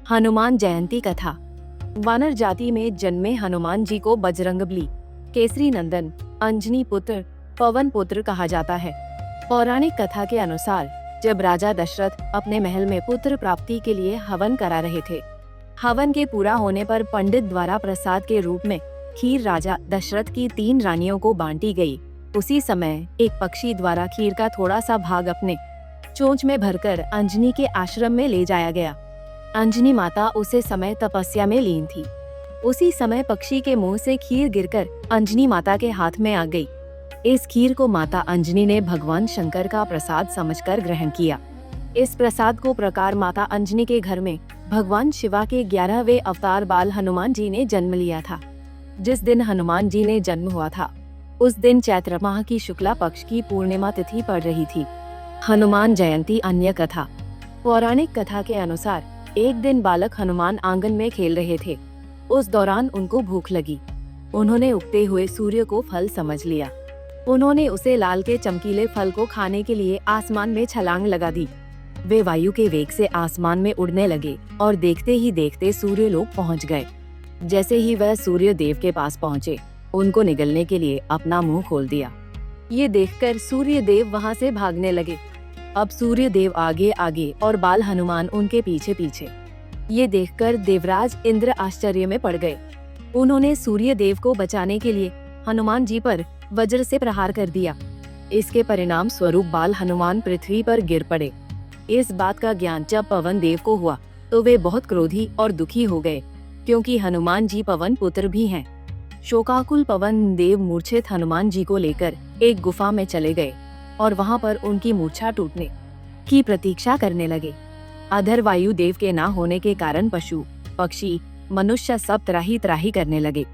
हनुमान जयंती कथा। वानर जाति में जन्मे हनुमान जी को बजरंगबली, केसरी नंदन, अंजनी पुत्र, पवन पुत्र कहा जाता है। पौराणिक कथा के अनुसार जब राजा दशरथ अपने महल में पुत्र प्राप्ति के लिए हवन करा रहे थे, हवन के पूरा होने पर पंडित द्वारा प्रसाद के रूप में खीर राजा दशरथ की 3 रानियों को बांटी गई। उसी समय एक पक्षी द्वारा खीर का थोड़ा सा भाग अपने चोंच में भरकर अंजनी के आश्रम में ले जाया गया। अंजनी माता उसे समय तपस्या में लीन थी। उसी समय पक्षी के मुंह से खीर गिरकर अंजनी माता के हाथ में आ गई। इस खीर को माता अंजनी ने भगवान शंकर का प्रसाद समझकर ग्रहण किया। इस प्रसाद को प्रकार माता अंजनी के घर में भगवान शिवा के 11वें अवतार बाल हनुमान जी ने जन्म लिया था। जिस दिन हनुमान जी ने जन्म हुआ था, उस दिन चैत्र माह की शुक्ला पक्ष की पूर्णिमा तिथि पड़ रही थी। हनुमान जयंती अन्य कथा। पौराणिक कथा के अनुसार एक दिन बालक हनुमान आंगन में खेल रहे थे। उस दौरान उनको भूख लगी। उन्होंने उगते हुए सूर्य को फल समझ लिया। उन्होंने उसे लाल के चमकीले फल को खाने के लिए आसमान में छलांग लगा दी। वे वायु के वेग से आसमान में उड़ने लगे और देखते ही देखते सूर्यलोक पहुंच गए। जैसे ही वह सूर्य देव के पास पहुंचे, उनको निगलने के लिए अपना मुंह खोल दिया। ये देखकर सूर्य देव वहां से भागने लगे। अब सूर्य देव आगे आगे और बाल हनुमान उनके पीछे पीछे। ये देखकर देवराज इंद्र आश्चर्य में पड़ गए। उन्होंने सूर्य देव को बचाने के लिए हनुमान जी पर वज्र से प्रहार कर दिया। इसके परिणाम स्वरूप बाल हनुमान पृथ्वी पर गिर पड़े। इस बात का ज्ञान जब पवन देव को हुआ तो वे बहुत क्रोधी और दुखी हो गए, क्योंकि हनुमान जी पवन पुत्र भी हैं। शोकाकुल पवन देव मूर्छित हनुमान जी को लेकर एक गुफा में चले गए और वहां पर उनकी मूर्छा टूटने की प्रतीक्षा करने लगे। अधर वायु देव के ना होने के कारण पशु, पक्षी, मनुष्य सब त्राही त्राही करने लगे।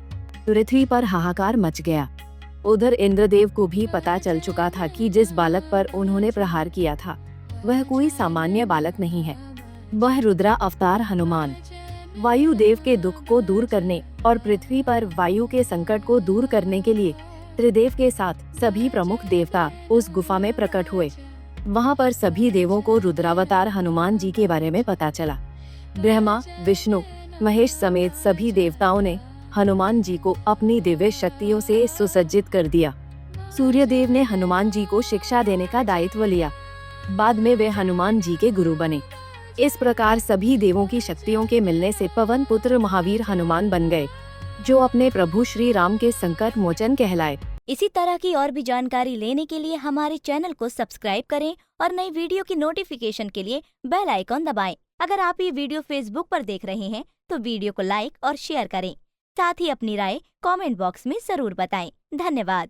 पृथ्वी पर हाहाकार मच गया। उधर इंद्रदेव को भी पता चल चुका था कि जिस बालक पर उन्होंने प्रहार किया था वह कोई सामान्य बालक नहीं है, वह रुद्रा अवतार हनुमान। वायु देव के दुख को दूर करने और पृथ्वी पर वायु के संकट को दूर करने के लिए त्रिदेव के साथ सभी प्रमुख देवता उस गुफा में प्रकट हुए। वहां पर सभी देवों को रुद्रावतार हनुमान जी के बारे में पता चला। ब्रह्मा, विष्णु, महेश समेत सभी देवताओं ने हनुमान जी को अपनी दिव्य शक्तियों से सुसज्जित कर दिया। सूर्य देव ने हनुमान जी को शिक्षा देने का दायित्व लिया। बाद में वे हनुमान जी के गुरु बने। इस प्रकार सभी देवों की शक्तियों के मिलने से पवन पुत्र महावीर हनुमान बन गए, जो अपने प्रभु श्री राम के संकट मोचन कहलाए। इसी तरह की और भी जानकारी लेने के लिए हमारे चैनल को सब्सक्राइब करें और नई वीडियो की नोटिफिकेशन के लिए बेल आइकॉन दबाएं। अगर आप ये वीडियो फेसबुक पर देख रहे हैं तो वीडियो को लाइक और शेयर करें। साथ ही अपनी राय कमेंट बॉक्स में जरूर बताएं। धन्यवाद।